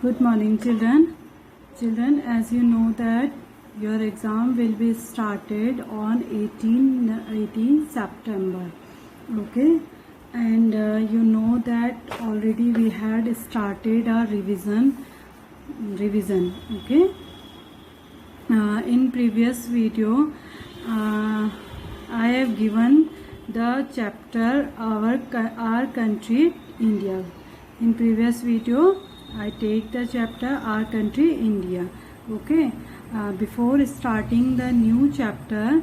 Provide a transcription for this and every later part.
Good morning, children. Children, as you know that your exam will be started on 18 September. Okay, and you know that already we had started our revision. Okay, in previous video, I have given the chapter our country India. In previous video, I take the chapter our country India. Okay, before starting the new chapter,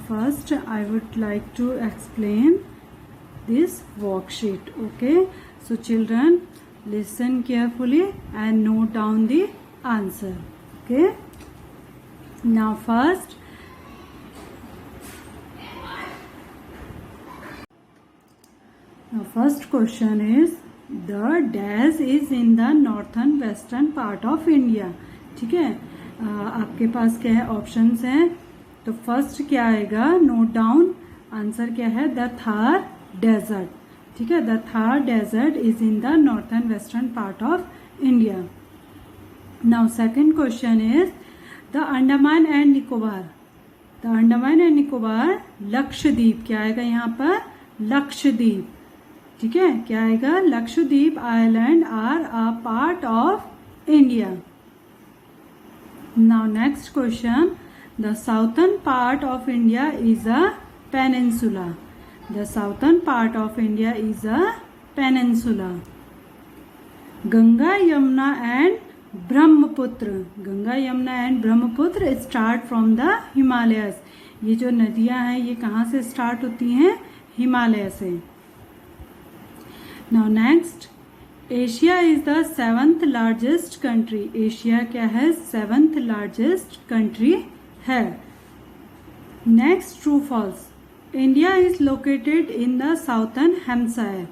first I would like to explain this worksheet. Okay, so children, listen carefully and note down the answer. Okay, now first question is the dash is in the northern western part of India. ठीक है, आपके पास क्या है, options हैं. तो first क्या आएगा, note down. Answer क्या है, द थार डेजर्ट. ठीक है, the Thar desert is in the northern western part of India. Now second question is the Andaman and Nicobar. The Andaman and Nicobar Lakshadweep. क्या आएगा यहाँ पर, लक्षद्वीप. ठीक है, क्या आएगा, Lakshadweep island are a part of India. Now next question, the southern part of India is a peninsula. The southern part of India is a peninsula. Ganga Yamuna and Brahmaputra. Ganga Yamuna and Brahmaputra start from the Himalayas. ये जो नदियां हैं ये कहाँ से start होती हैं, हिमालय से. Now next, Asia is the 7th largest country. Asia क्या है, 7th largest country है. Next, true false. India is located in the southern hemisphere.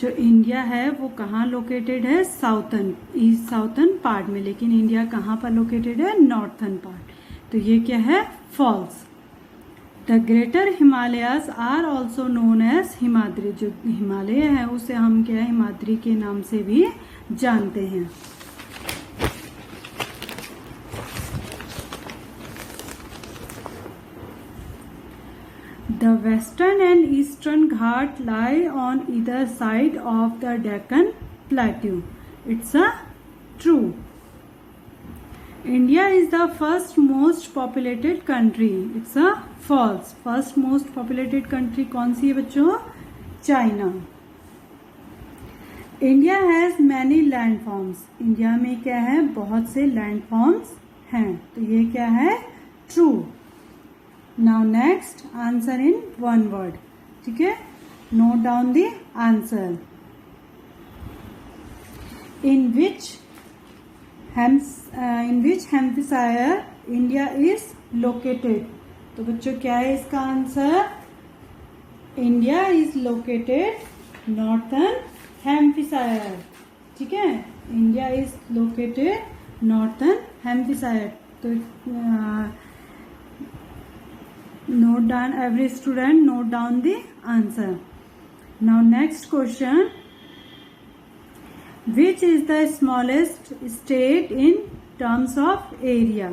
जो इंडिया है वो कहाँ लोकेटेड है, साउथर्न पार्ट में. लेकिन इंडिया कहाँ पर लोकेटेड है, नॉर्थर्न पार्ट. तो ये क्या है, false. The greater Himalayas are also known as Himadri. जो हिमालय है उसे हम क्या है, हिमाद्री के नाम से भी जानते हैं. The western and eastern Ghat lie on either side of the Deccan plateau. It's a true. India is the first most populated country. It's a false. First most populated country कौन सी है बच्चों, China. India has many landforms. India में क्या है, बहुत से landforms हैं. तो ये क्या है, true. Now next, answer in one word. ठीक है, note down the answer. In which hemisphere India is located. तो बच्चों क्या है इसका answer, India is located northern hemisphere. ठीक है, India is located northern hemisphere. तो note down, every student note down the answer. Now next question, Which is the smallest state in terms of area?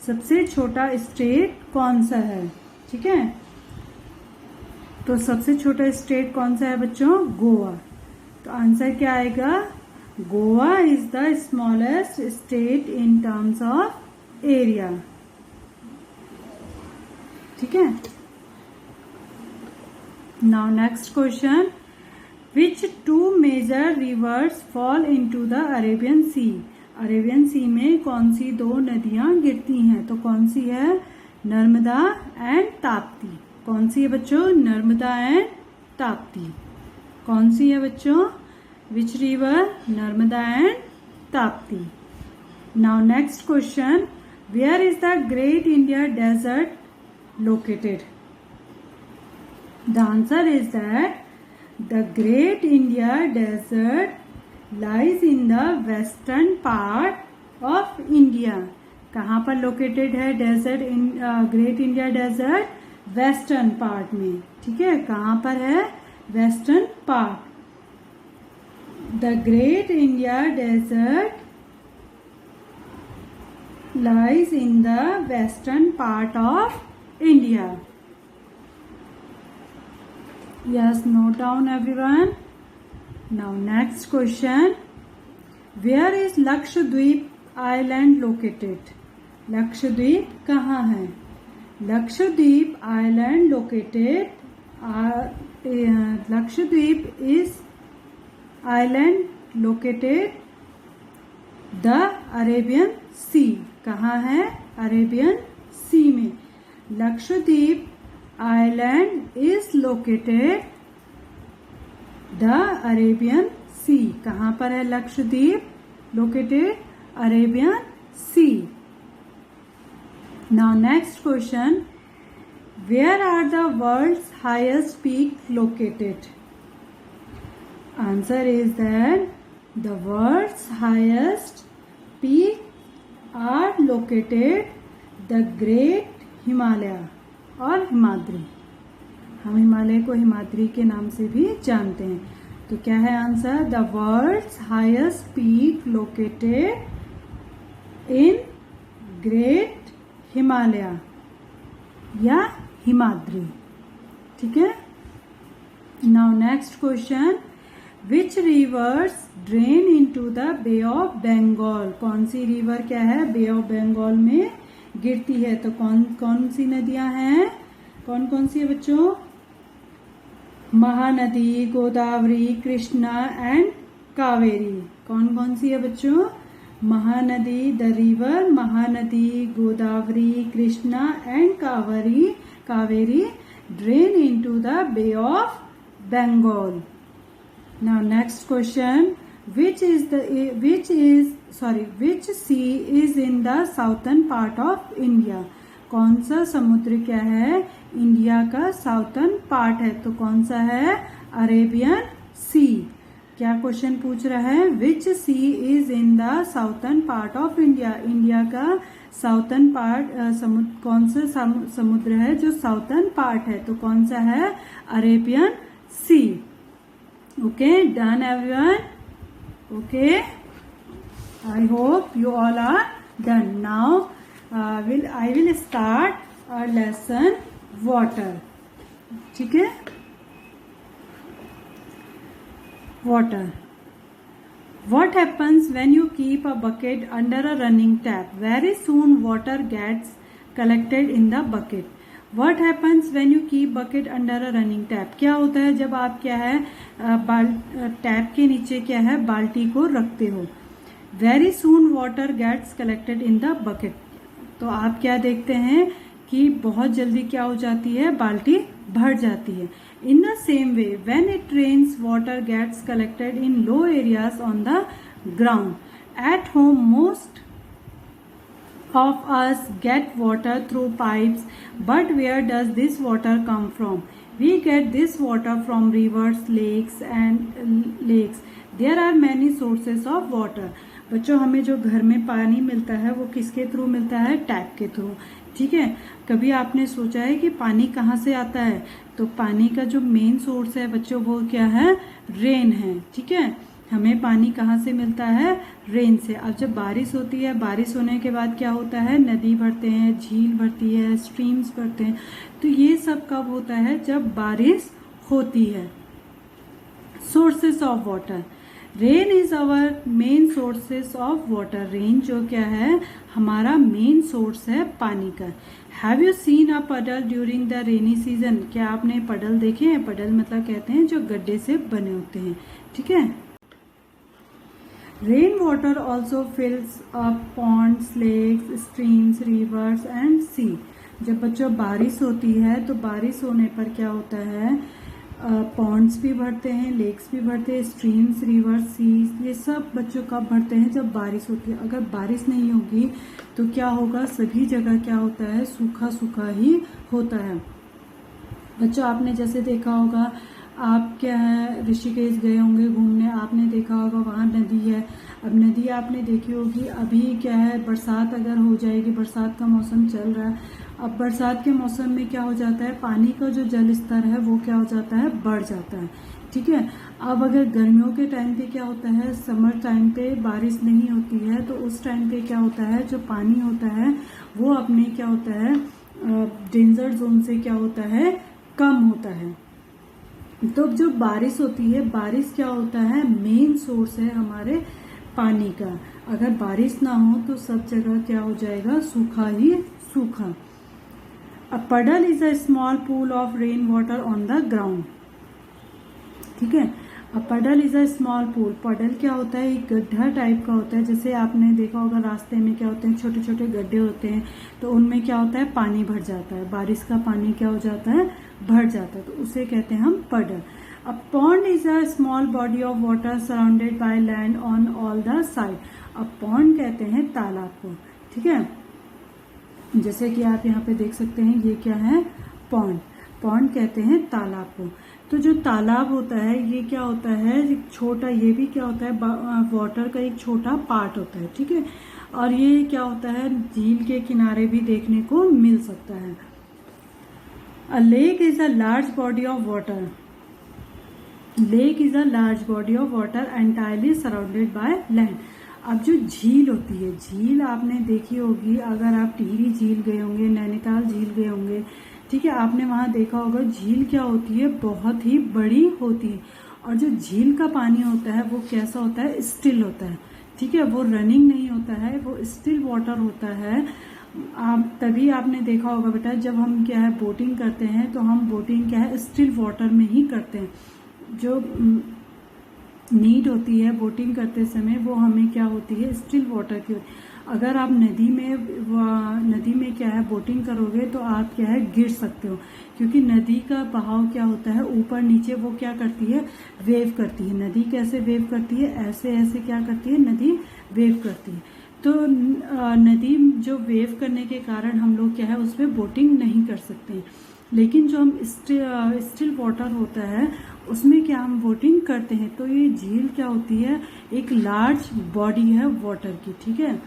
सबसे छोटा state कौन सा है. ठीक है, तो सबसे छोटा स्टेट कौन सा है बच्चों, गोवा. तो आंसर क्या आएगा, Goa is the smallest state in terms of area. ठीक है. Now next question, Which two major rivers fall into the Arabian Sea? Arabian sea में कौन सी दो नदियां गिरती हैं. तो कौन सी है, नर्मदा एंड ताप्ती. कौन सी है बच्चों, नर्मदा एंड ताप्ती. कौन सी है बच्चों, which river, Narmada and Tapti. Now next question, where is the great India desert located. The answer is that the Great India Desert lies in the western part of India. कहाँ पर लोकेटेड है desert, in great India desert, western part में. ठीक है, कहाँ पर है, western part. The Great India Desert lies in the western part of India. Yes, note down everyone. Now next question. Where is Lakshadweep Island located? Lakshadweep कहाँ है? Lakshadweep Island located. Lakshadweep is island located the Arabian Sea. कहाँ है? Arabian sea में. Lakshadweep island is located the Arabian sea. कहाँ पर है Lakshadweep? Located Arabian sea. Now next question. Where are the world's highest peak located? Answer is that the world's highest peak are located the Great Himalaya और हिमाद्री. हम हिमालय को हिमाद्री के नाम से भी जानते हैं. तो क्या है answer? The world's highest peak located in great Himalaya या हिमाद्री. ठीक है. Now next question. Which rivers drain into the Bay of Bengal? कौन सी रिवर क्या है? बे ऑफ बंगाल में गिरती है. तो कौन कौन सी नदियां हैं? कौन कौन सी है बच्चों? महानदी, गोदावरी, कृष्णा एंड कावेरी. कौन कौन सी है बच्चों? Mahanadi, the river Mahanadi, Godavari, Krishna and Kaveri drain into the bay of Bengal. Now next question. Which sea is in the southern part of India? कौन सा समुद्र क्या है? इंडिया का साउथर्न पार्ट है. तो कौन सा है? अरेबियन सी. क्या क्वेश्चन पूछ रहा है? Which sea is in the southern part of India? India का साउथर्न पार्ट कौन सा समुद्र है जो साउथर्न पार्ट है? तो कौन सा है? Arabian C. Okay, done everyone. Okay, I hope you all are done. Now I will start our lesson water. ठीक है. Water. What happens when you keep a bucket under a running tap? Very soon water gets collected in the bucket. What happens when you keep bucket under a running tap? क्या होता है जब आप क्या है tap के नीचे क्या है बाल्टी को रखते हो? Very soon water gets collected in the bucket. तो आप क्या देखते हैं कि बहुत जल्दी क्या हो जाती है? बाल्टी भर जाती है. In the same way, when it rains, water gets collected in low areas on the ground. At home, most of us get water through pipes, but where does this water come from? We get this water from rivers, lakes and lakes. There are many sources of water. बच्चों हमें जो घर में पानी मिलता है वो किसके थ्रू मिलता है? टैप के थ्रू. ठीक है. कभी आपने सोचा है कि पानी कहाँ से आता है? तो पानी का जो मेन सोर्स है बच्चों वो क्या है? रेन है. ठीक है. हमें पानी कहाँ से मिलता है? रेन से. अब जब बारिश होती है, बारिश होने के बाद क्या होता है? नदी भरते हैं, झील भरती है, स्ट्रीम्स भरते हैं. तो ये सब कब होता है? जब बारिश होती है. Sources of water. Rain is our main sources of water. Rain जो क्या है? हमारा मेन सोर्स है पानी का. हैव यू सीन अ पडल ड्यूरिंग द रेनी सीजन? क्या आपने पडल देखे हैं? पडल मतलब कहते हैं जो गड्ढे से बने होते हैं. ठीक है. Rain water also fills up ponds, lakes, streams, rivers and sea. जब बच्चों बारिश होती है तो बारिश होने पर क्या होता है? पॉन्ड्स भी भरते हैं, लेक्स भी भरते हैं, स्ट्रीम्स, रिवर्स, सीज, ये सब बच्चों कब भरते हैं? जब बारिश होती है. अगर बारिश नहीं होगी तो क्या होगा? सभी जगह क्या होता है? सूखा सूखा ही होता है. बच्चों आपने जैसे देखा होगा, आप क्या है ऋषिकेश गए होंगे घूमने, आपने देखा होगा वहाँ नदी है. अब नदी आपने देखी होगी. अभी क्या है बरसात अगर हो जाएगी, बरसात का मौसम चल रहा है. अब बरसात के मौसम में क्या हो जाता है? पानी का जो जल स्तर है वो क्या हो जाता है? बढ़ जाता है. ठीक है। अब अगर गर्मियों के टाइम पे क्या होता है, समर टाइम पे बारिश नहीं होती है, तो उस टाइम पे क्या होता है, जो पानी होता है वो अपने क्या होता है डेंजर जोन से क्या होता है, कम होता है। तो जो बारिश होती है, बारिश क्या होता है, मेन सोर्स है हमारे पानी का। अगर बारिश ना हो तो सब जगह क्या हो जाएगा, सूखा ही सूखा। अ पडल is a small pool of rain water on the ground. ठीक है, अ पडल इज अ स्मॉल पूल। पडल क्या होता है, एक गड्ढा टाइप का होता है। जैसे आपने देखा होगा रास्ते में क्या होते हैं, छोटे छोटे गड्ढे होते हैं, तो उनमें क्या होता है, पानी भर जाता है, बारिश का पानी क्या हो जाता है, भर जाता है, तो उसे कहते हैं हम पडल। A pond is a small body of water surrounded by land on all the side. अब पॉन्ड कहते हैं तालाब को। ठीक है, जैसे कि आप यहाँ पे देख सकते हैं, ये क्या है, पॉन्ड। पॉन्ड कहते हैं तालाब को। तो जो तालाब होता है ये क्या होता है, एक छोटा, ये भी क्या होता है, वाटर का एक छोटा पार्ट होता है। ठीक है, और ये क्या होता है, झील के किनारे भी देखने को मिल सकता है। अ lake is a large body of water. Lake is a large body of water entirely surrounded by land. अब जो झील होती है, झील आपने देखी होगी, अगर आप टिहरी झील गए होंगे, नैनीताल झील गए होंगे, ठीक है, आपने वहां देखा होगा झील क्या होती है, बहुत ही बड़ी होती है। और जो झील का पानी होता है वो कैसा होता है, स्टिल होता है। ठीक है, वो रनिंग नहीं होता है, वो स्टिल वाटर होता है। आप तभी आपने देखा होगा बेटा, जब हम क्या है बोटिंग करते हैं, तो हम बोटिंग क्या है स्टिल वाटर में ही करते हैं। जो नीड होती है बोटिंग करते समय वो हमें क्या होती है, स्टिल वाटर की। अगर आप नदी में क्या है बोटिंग करोगे तो आप क्या है गिर सकते हो, क्योंकि नदी का बहाव क्या होता है, ऊपर नीचे वो क्या करती है, वेव करती है। नदी कैसे वेव करती है, ऐसे ऐसे क्या करती है, नदी वेव करती है। तो नदी जो वेव करने के कारण हम लोग क्या है उस पर बोटिंग नहीं कर सकते। लेकिन जो हम स्टिल वाटर होता है उसमें क्या हम बोटिंग करते हैं। तो ये झील क्या होती है, एक लार्ज बॉडी है वाटर की। ठीक है,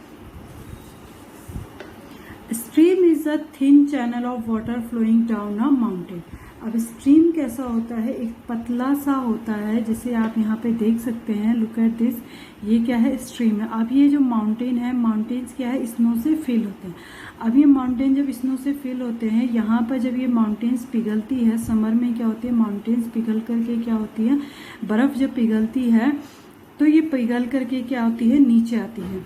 stream is a thin channel of water flowing down a mountain. अब स्ट्रीम कैसा होता है, एक पतला सा होता है, जिसे आप यहाँ पे देख सकते हैं, लुक एट दिस, ये क्या है, स्ट्रीम है। अब ये जो माउंटेन है, माउंटेन्स क्या है, स्नो से फिल होते हैं। अब ये माउंटेन जब स्नो से फिल होते हैं, यहाँ पर जब ये माउंटेन्स पिघलती है, समर में क्या होती है, माउंटेन्स पिघल करके क्या होती है, बर्फ जब पिघलती है तो ये पिघल करके क्या होती है, नीचे आती है।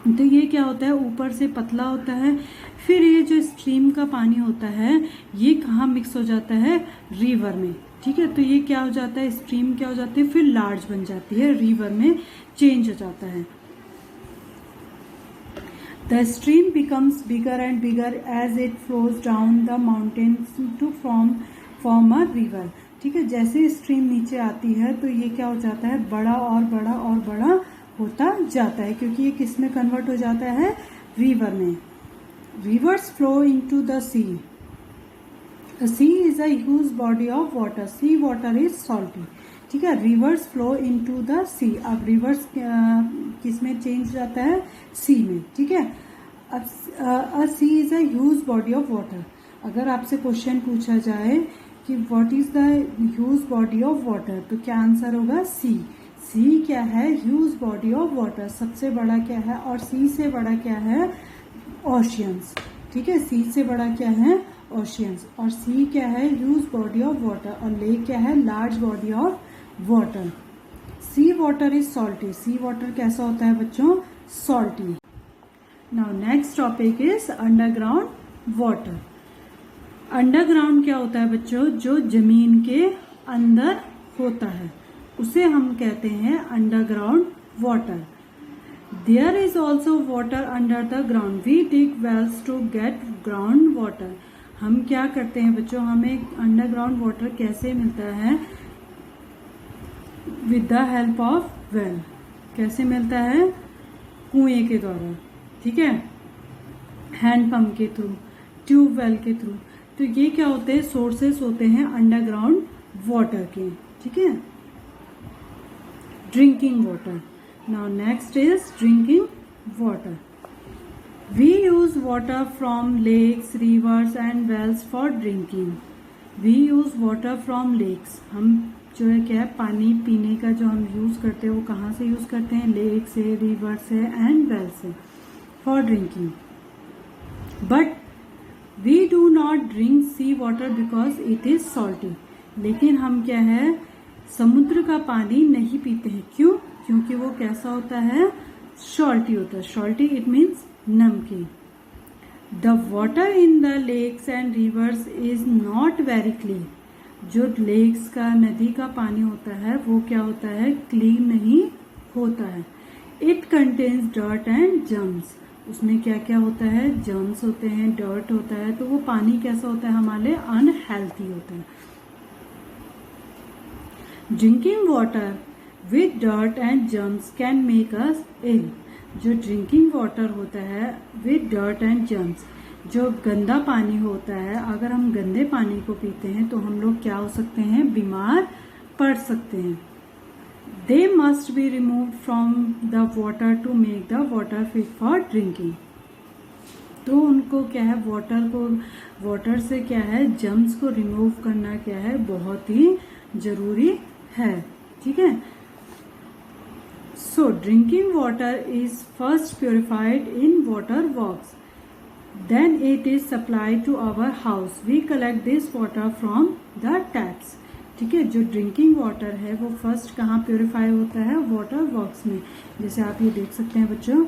तो ये क्या होता है, ऊपर से पतला होता है। फिर ये जो स्ट्रीम का पानी होता है ये कहाँ मिक्स हो जाता है, रिवर में। ठीक है, तो ये क्या हो जाता है, स्ट्रीम क्या हो जाती है, फिर लार्ज बन जाती है, रिवर में चेंज हो जाता है। The stream becomes bigger and bigger as it flows down the mountains to form a river. ठीक है, जैसे स्ट्रीम नीचे आती है तो ये क्या हो जाता है, बड़ा और बड़ा और बड़ा होता जाता है, क्योंकि ये किस में कन्वर्ट हो जाता है, रिवर में। Rivers flow into the sea. Sea is a huge body of water. Sea water is salty. ठीक है, rivers flow into the sea. अब रिवर्स किस में चेंज जाता है, सी में। ठीक है, अब sea is a huge body of water. अगर आपसे क्वेश्चन पूछा जाए कि what is the huge body of water, तो क्या आंसर होगा, सी। सी क्या है, ह्यूज बॉडी ऑफ वाटर, सबसे बड़ा क्या है, और सी से बड़ा क्या है, ओशियंस। ठीक है, सी से बड़ा क्या है, ओशियंस, और सी क्या है, ह्यूज बॉडी ऑफ वाटर, और लेक क्या है, large body of water. Sea water is salty. Sea water कैसा होता है बच्चों, salty. Now next topic is underground water. Underground क्या होता है बच्चों, जो जमीन के अंदर होता है उसे हम कहते हैं underground water. There is also water under the ground. We dig wells to get ground water. हम क्या करते हैं बच्चों, हमें अंडरग्राउंड वाटर कैसे मिलता है, with the help of well. कैसे मिलता है, कुएं के द्वारा। ठीक है, हैंडपंप के थ्रू, ट्यूबवेल के थ्रू। तो ये क्या होते हैं, सोर्सेस होते हैं अंडरग्राउंड वाटर के। ठीक है, drinking water. Now next is drinking water. We use water from lakes, rivers and wells for drinking. We use water from lakes. हम जो है क्या है, पानी पीने का जो हम यूज करते हैं वो कहाँ से यूज करते हैं, लेक से, रिवर से एंड वेल से, for drinking. But we do not drink sea water because it is salty. लेकिन हम क्या है, समुद्र का पानी नहीं पीते हैं। क्यों? क्योंकि वो कैसा होता है, सॉल्टी होता है। सॉल्टी इट मीन्स नमकीन। The water in the lakes and rivers is not very clean. जो लेक्स का, नदी का पानी होता है वो क्या होता है, क्लीन नहीं होता है। It contains dirt and germs. उसमें क्या क्या होता है, जर्म्स होते हैं, डर्ट होता है, तो वो पानी कैसा होता है, हमारे अनहेल्थी होता है। Drinking water with dirt and germs can make us ill. जो ड्रिंकिंग वाटर होता है विद डर्ट एंड जर्म्स, जो गंदा पानी होता है, अगर हम गंदे पानी को पीते हैं तो हम लोग क्या हो सकते हैं, बीमार पड़ सकते हैं। They must be removed from the water to make the water fit for drinking. तो उनको क्या है, वाटर से क्या है, जर्म्स को रिमूव करना क्या है, बहुत ही जरूरी है। ठीक है। सो drinking water is first purified in water works, then it is supplied to our house. We collect this water from the taps. ठीक है। जो ड्रिंकिंग वाटर है वो फर्स्ट कहाँ प्योरीफाई होता है, वाटर वर्क्स में। जैसे आप ये देख सकते हैं बच्चों,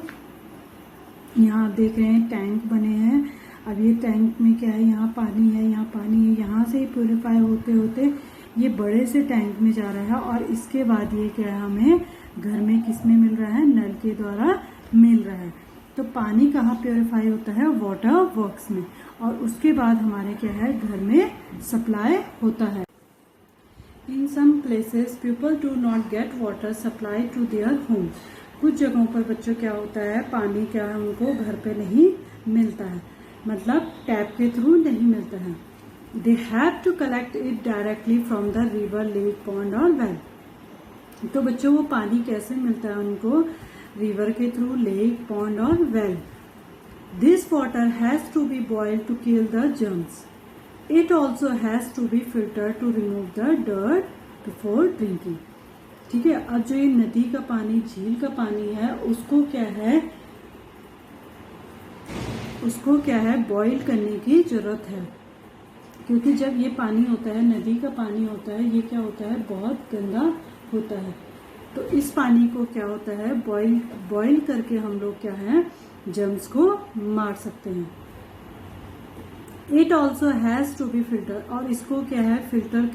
यहाँ आप देख रहे हैं टैंक बने हैं। अब ये टैंक में क्या है, यहाँ पानी है, यहाँ पानी है, यहाँ से प्योरीफाई होते होते ये बड़े से टैंक में जा रहा है, और इसके बाद ये क्या है, हमें घर में किस में मिल रहा है, नल के द्वारा मिल रहा है। तो पानी कहाँ प्योरीफाई होता है, वाटर वर्क्स में, और उसके बाद हमारे क्या है, घर में सप्लाई होता है। In some places people do not get water supply to their home. कुछ जगहों पर बच्चों क्या होता है, पानी क्या है, उनको घर पे नहीं मिलता है, मतलब टैप के थ्रू नहीं मिलता है। They have to collect it directly from the river, lake, pond और वेल। तो बच्चों वो पानी कैसे मिलता है उनको, रिवर के थ्रू, लेक, पॉन्ड और well. This water has to be boiled to kill the germs. It also has to be filter to remove the dirt before drinking. ठीक है। अब जो ये नदी का पानी, झील का पानी है, उसको क्या है, बॉइल करने की जरूरत है। क्योंकि जब ये पानी होता है, नदी का पानी होता है, ये क्या होता है, बहुत गंदा होता है। तो इस पानी को क्या होता है, बॉइल करके हम लोग क्या है, जर्म्स को मार सकते हैं। It also has to be filter, और इसको क्या है, फिल्टर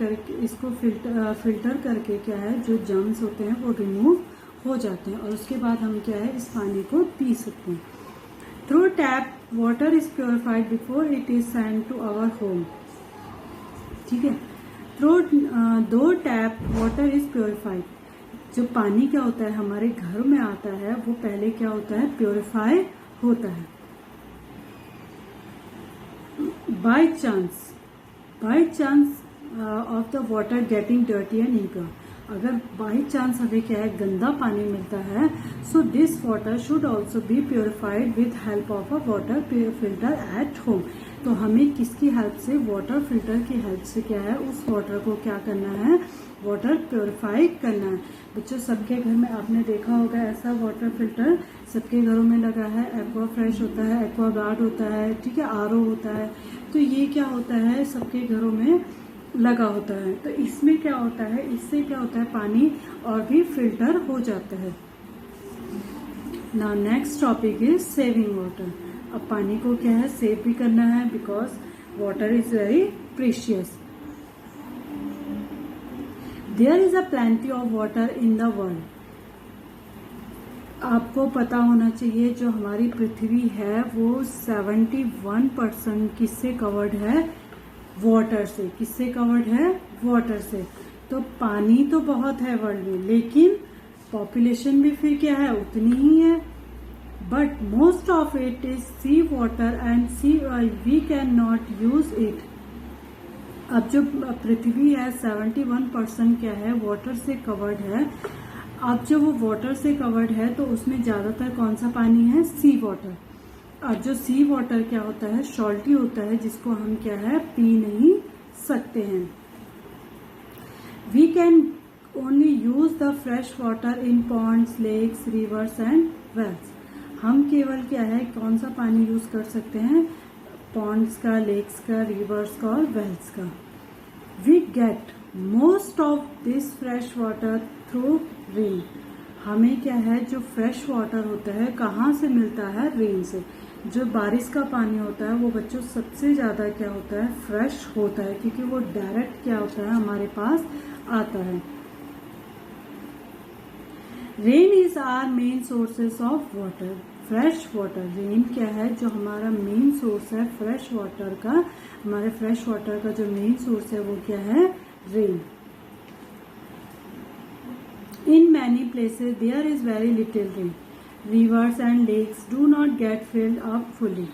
करके क्या है, जो जर्म्स होते हैं वो रिमूव हो जाते हैं, और उसके बाद हम क्या है, इस पानी को पी सकते हैं। Through tap water is purified before it is send to our home. ठीक है। थ्रू दो टैप वाटर इज प्योरिफाइड। जो पानी क्या होता है, हमारे घर में आता है, वो पहले क्या होता है, प्योरीफाई होता है। By chance of the water getting dirty and impure. अगर बाई चांस हमें क्या है, गंदा पानी मिलता है, so this water should also be purified with help of a water filter at home. तो हमें किसकी हेल्प से, वाटर फिल्टर की हेल्प से क्या है, उस वाटर को क्या करना है, वाटर प्योरीफाई करना है। बच्चों सबके घर में आपने देखा होगा ऐसा वाटर फिल्टर, सबके घरों में लगा है। एक्वा फ्रेश होता है, एक्वा गार्ड होता है, ठीक है, आरओ होता है। तो ये क्या होता है, सबके घरों में लगा होता है। तो इसमें क्या होता है, इससे क्या होता है, पानी और भी फिल्टर हो जाता है। Now next topic is saving water. अब पानी को क्या है, सेव भी करना है, because water is very precious. There is a plenty of water in the world. आपको पता होना चाहिए जो हमारी पृथ्वी है वो 71% किससे कवर्ड है, वाटर से। किससे कवर्ड है, वाटर से। तो पानी तो बहुत है वर्ल्ड में, लेकिन पॉपुलेशन भी फिर क्या है, उतनी ही है। But most of it is sea water and sea we can not use it. अब जो पृथ्वी है 71% क्या है, वाटर से कवर्ड है। अब जो वो वाटर से कवर्ड है तो उसमें ज्यादातर कौन सा पानी है, सी वाटर। और जो सी वाटर क्या होता है, सॉल्टी होता है, जिसको हम क्या है, पी नहीं सकते हैं। We can only use the fresh water in ponds, lakes, rivers and wells. हम केवल क्या है, कौन सा पानी यूज कर सकते हैं? पॉन्ड्स का, लेक्स का, रिवर्स का और वेल्स का। We get most of this fresh water through rain. हमें क्या है, जो फ्रेश वाटर होता है कहाँ से मिलता है? रेन से। जो बारिश का पानी होता है वो बच्चों सबसे ज्यादा क्या होता है? फ्रेश होता है, क्योंकि वो डायरेक्ट क्या होता है, हमारे पास आता है। Rain is our main sources of water. Fresh water, rain क्या है, जो हमारा मेन सोर्स है फ्रेश वाटर का। हमारे फ्रेश वाटर का जो मेन सोर्स है वो क्या है? Rain. In many places there is very little rain. Rivers and lakes do not get filled up fully.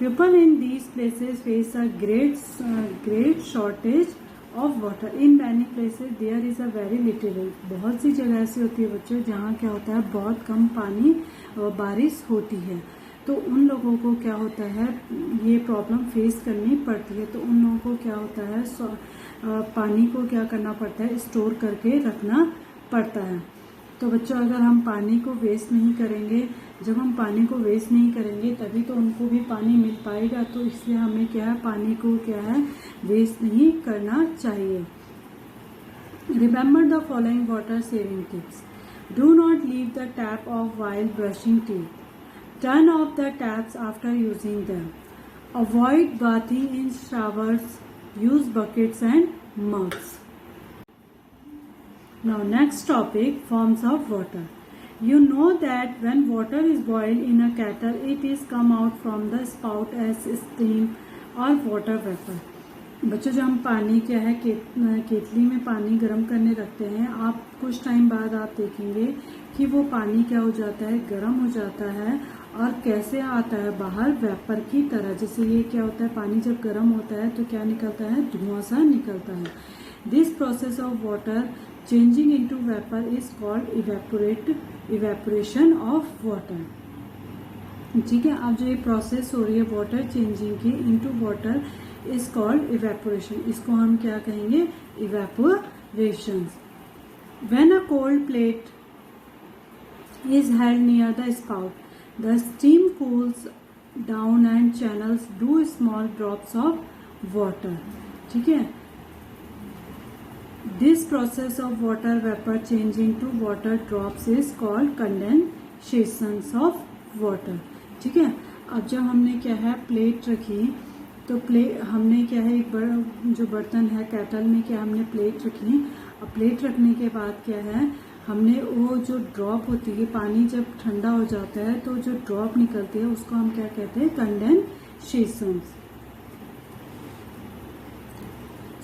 People in these places face a great shortage of water. In many places there is a very little rain. बहुत सी जगह ऐसी होती है बच्चों जहाँ क्या होता है, बहुत कम पानी बारिश होती है। तो उन लोगों को क्या होता है, ये प्रॉब्लम फेस करनी पड़ती है। तो उन लोगों को क्या होता है, पानी को क्या करना पड़ता है? स्टोर करके रखना पड़ता है। तो बच्चों अगर हम पानी को वेस्ट नहीं करेंगे, जब हम पानी को वेस्ट नहीं करेंगे तभी तो उनको भी पानी मिल पाएगा। तो इसलिए हमें क्या है, पानी को क्या है, वेस्ट नहीं करना चाहिए। Remember the following water saving tips. Do not leave the tap of while brushing teeth. Turn off the taps after using them. Avoid bathing in showers. Use buckets and mugs. Now next topic, forms of water. You know that when water is boiled in a kettle, it is come out from the spout as steam or water vapor. बच्चों जब हम पानी क्या है, केतली में पानी गर्म करने रखते हैं, आप कुछ टाइम बाद आप देखेंगे कि वो पानी क्या हो जाता है, गर्म हो जाता है और कैसे आता है बाहर, वेपर की तरह। जैसे ये क्या होता है, पानी जब गर्म होता है तो क्या निकलता है, धुआं सा निकलता है। This process of water changing into vapour is called evaporation of water. ठीक है, अब जो ये प्रोसेस हो रही है वाटर चेंजिंग की into water is called evaporation. इसको हम क्या कहेंगे, evaporation. When a cold plate is held near the spout, the steam cools down and channels do small drops of water. ठीक है, This process of water vapor changing to water drops is called condensations of water. ठीक है, अब जब हमने क्या है, plate रखी, तो हमने क्या है, एक जो बर्तन है केटल में क्या हमने प्लेट रखी। अब प्लेट रखने के बाद क्या है, हमने वो जो ड्रॉप होती है, पानी जब ठंडा हो जाता है तो जो ड्रॉप निकलती है उसको हम क्या कहते हैं, कंडेंसेशंस।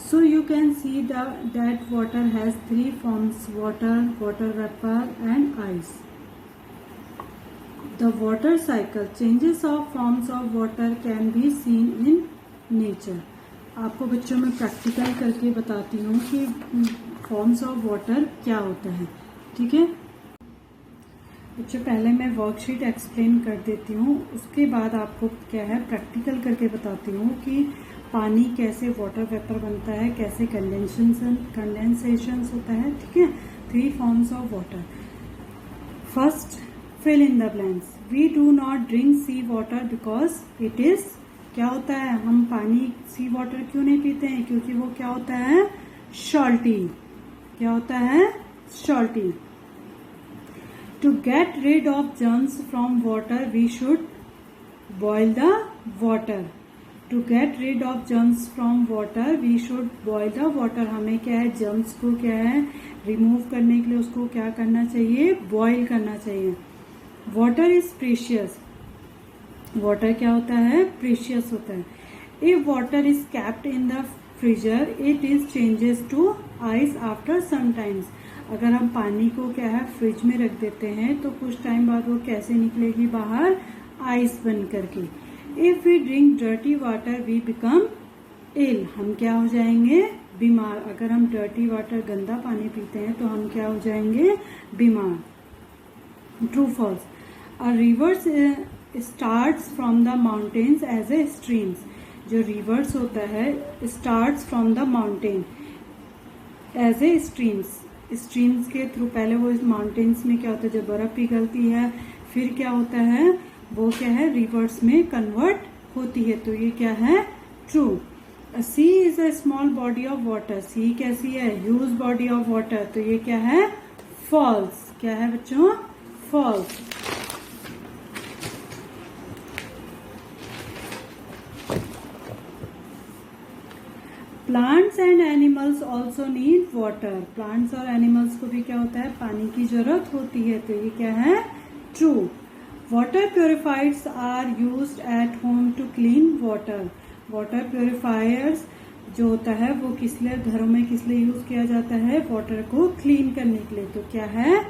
So you can see that water has three forms: water, water vapor and ice. The water cycle, changes of forms of water can be seen in nature. आपको बच्चों में प्रैक्टिकल करके बताती हूँ कि फॉर्म्स ऑफ वाटर क्या होता है। ठीक है बच्चों, पहले मैं वर्कशीट एक्सप्लेन कर देती हूँ, उसके बाद आपको क्या है प्रैक्टिकल करके बताती हूँ कि पानी कैसे वाटर वेपर बनता है, कैसे कंडेंसेशन होता है। ठीक है, 3 forms of water. First, fill in the blanks. We do not drink sea water because it is, क्या होता है, हम पानी सी वाटर क्यों नहीं पीते हैं, क्योंकि वो क्या होता है, सॉल्टी। क्या होता है, salty. To get rid of germs from water we should boil the water. To get rid of germs from water we should boil the water. हमें क्या है, जर्म्स को क्या है, रिमूव करने के लिए उसको क्या करना चाहिए, बॉइल करना चाहिए। Water is precious. वाटर क्या होता है, प्रीशियस होता है। If water is kept in the freezer it is changes to ice after some times. अगर हम पानी को क्या है फ्रिज में रख देते हैं तो कुछ टाइम बाद वो कैसे निकलेगी बाहर, आइस बन करके। If we drink dirty water we become ill. हम क्या हो जाएंगे, बीमार। अगर हम डर्टी वाटर, गंदा पानी पीते हैं तो हम क्या हो जाएंगे, बीमार। True false. A rivers starts from the mountains as a streams. जो रिवर्स होता है starts from the mountain as a streams के थ्रू। पहले वो माउंटेन्स में क्या होता है, जब बर्फ पिघलती है फिर क्या होता है, वो क्या है, रिवर्स में कन्वर्ट होती है। तो ये क्या है, true. Sea is a small body of water. Sea कैसी है, ह्यूज बॉडी ऑफ वाटर। तो ये क्या है, फॉल्स। क्या है बच्चों, false. Plants and animals also need water. Plants और एनिमल्स को भी क्या होता है, पानी की जरूरत होती है। तो ये क्या है, true. Water purifiers are used at home to clean water. Water purifiers जो होता है वो किस लिए, घरों में किस लिए यूज किया जाता है, वाटर को क्लीन करने के लिए। तो क्या है,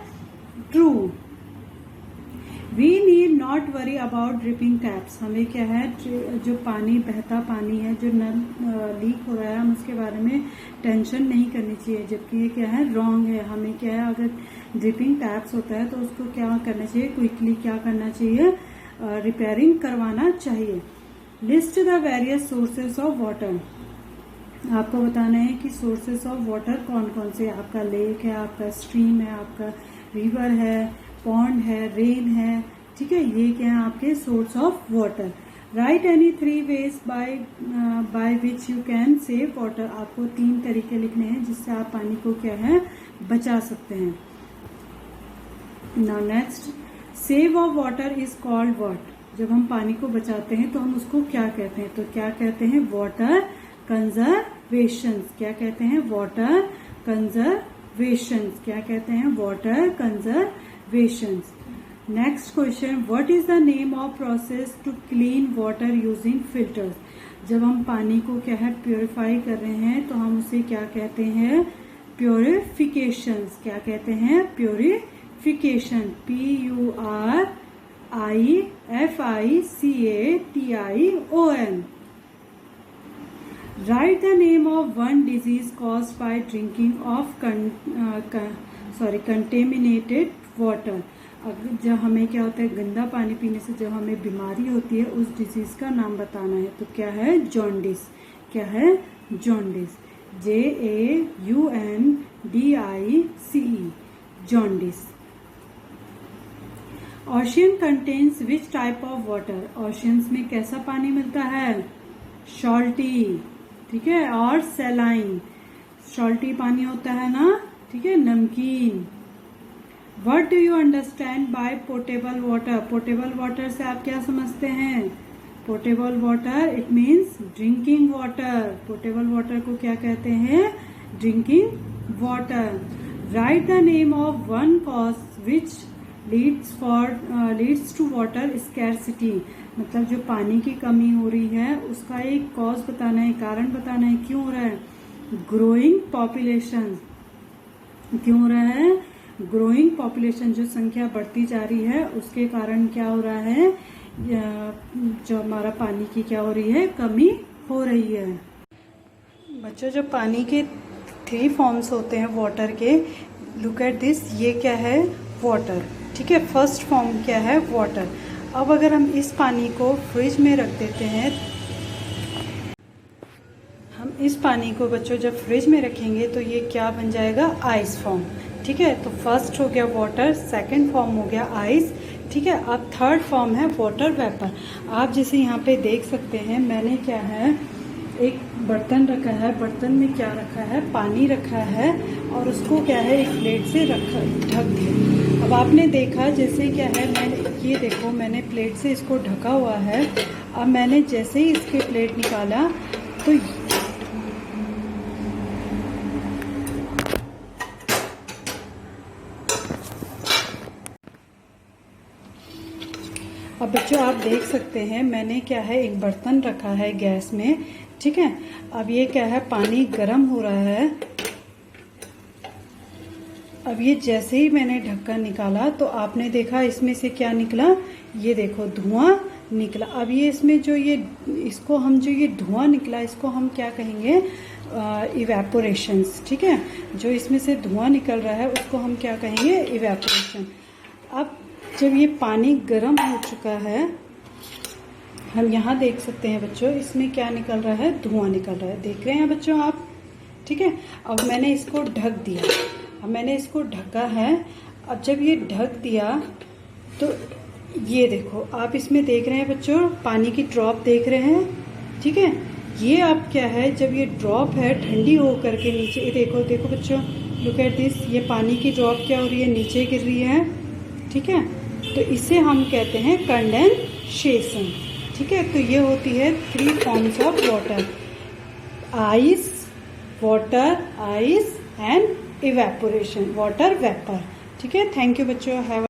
true. We need not worry about dripping taps. हमें क्या है, जो पानी, बहता पानी है, जो नल लीक हो रहा है, हम उसके बारे में टेंशन नहीं करनी चाहिए, जबकि ये क्या है, रॉन्ग है। हमें क्या है, अगर ड्रिपिंग टैप्स होता है तो उसको क्या करना चाहिए, क्विकली क्या करना चाहिए, रिपेयरिंग करवाना चाहिए। List the various sources of water. आपको बताना है कि सोर्सेस ऑफ वाटर कौन कौन से। आपका लेक है, आपका स्ट्रीम है, आपका रिवर है, पॉन्ड है, रेन है, ठीक है। ये क्या है, आपके source of water. Right any 3 veg by which you can save water. आपको 3 तरीके लिखने हैं जिससे आप पानी को क्या है, बचा सकते हैं। Now next, save of water is called what. जब हम पानी को बचाते हैं तो हम उसको क्या कहते हैं, तो क्या कहते हैं, वाटर कंजर्वेशन। क्या कहते हैं, वाटर कंजर्वेशन। क्या कहते हैं, water conservation. Next question, what is the name of process to clean water using filters. जब हम पानी को क्या है, प्योरीफाई कर रहे हैं तो हम उसे क्या कहते हैं, प्योरिफिकेशन। क्या कहते हैं, purification. PURIFICATION। Write the name of one disease caused by drinking of contaminated water। जब हमें क्या होता है, गंदा पानी पीने से जब हमें बीमारी होती है, उस डिजीज का नाम बताना है। तो क्या है, जॉन्डिस। क्या है, jaundice. JAUNDICE, jaundice. Ocean contains which type of water. Oceans में कैसा पानी मिलता है, सॉल्टी, ठीक है, और सैलाइन। सॉल्टी पानी होता है ना, ठीक है, नमकीन। What do you understand by portable water. Portable water से आप क्या समझते हैं, portable water it means drinking water. Portable water को क्या कहते हैं, drinking water. Right the name of one cause which leads to water scarcity. मतलब जो पानी की कमी हो रही है उसका एक कॉज बताना है, कारण बताना है, क्यों हो रहा है, ग्रोइंग पॉपुलेशन। क्यों हो रहा है, ग्रोइंग पॉपुलेशन। जो संख्या बढ़ती जा रही है उसके कारण क्या हो रहा है, जो हमारा पानी की क्या हो रही है, कमी हो रही है। बच्चों, जो पानी के 3 फॉर्म्स होते हैं वाटर के, लुक एट दिस। ये क्या है, वाटर, ठीक है। फर्स्ट फॉर्म क्या है, वाटर। अब अगर हम इस पानी को फ्रिज में रख देते हैं, हम इस पानी को बच्चों जब फ्रिज में रखेंगे तो ये क्या बन जाएगा, आइस फॉर्म, ठीक है। तो फर्स्ट हो गया वाटर, सेकंड फॉर्म हो गया आइस, ठीक है। अब थर्ड फॉर्म है वाटर वेपर। आप जैसे यहाँ पे देख सकते हैं, मैंने क्या है, एक बर्तन रखा है, बर्तन में क्या रखा है, पानी रखा है, और उसको क्या है, एक प्लेट से ढक दिया। अब आपने देखा जैसे क्या है, मैंने ये देखो, मैंने प्लेट से इसको ढका हुआ है। अब मैंने जैसे ही इसके प्लेट निकाला तो अब बच्चों आप देख सकते हैं, मैंने क्या है, एक बर्तन रखा है गैस में, ठीक है। अब ये क्या है, पानी गर्म हो रहा है। अब ये जैसे ही मैंने ढक्कन निकाला तो आपने देखा इसमें से क्या निकला, ये देखो धुआं निकला। अब ये इसमें जो ये इसको हम जो ये धुआं निकला इसको हम क्या कहेंगे, इवेपोरेशंस, ठीक है। जो इसमें से धुआं निकल रहा है उसको हम क्या कहेंगे, इवेपोरेशन। अब जब ये पानी गर्म हो चुका है, हम यहाँ देख सकते हैं बच्चों, इसमें क्या निकल रहा है, धुआं निकल रहा है। देख रहे हैं बच्चों आप, ठीक है। अब मैंने इसको ढक दिया, अब मैंने इसको ढका है। अब जब ये ढक दिया तो ये देखो, आप इसमें देख रहे हैं बच्चों, पानी की ड्रॉप देख रहे हैं, ठीक है। ये आप क्या है, जब ये ड्रॉप है ठंडी हो करके नीचे, ये देखो देखो बच्चों, लुक एट दिस, ये पानी की ड्रॉप क्या हो रही है, नीचे गिर रही है, ठीक है। तो इसे हम कहते हैं कंडेंसेशन, ठीक है। तो ये होती है 3 forms of water, ice, water ice and evaporation, water vapour, ठीक है। थैंक यू बच्चों, हैव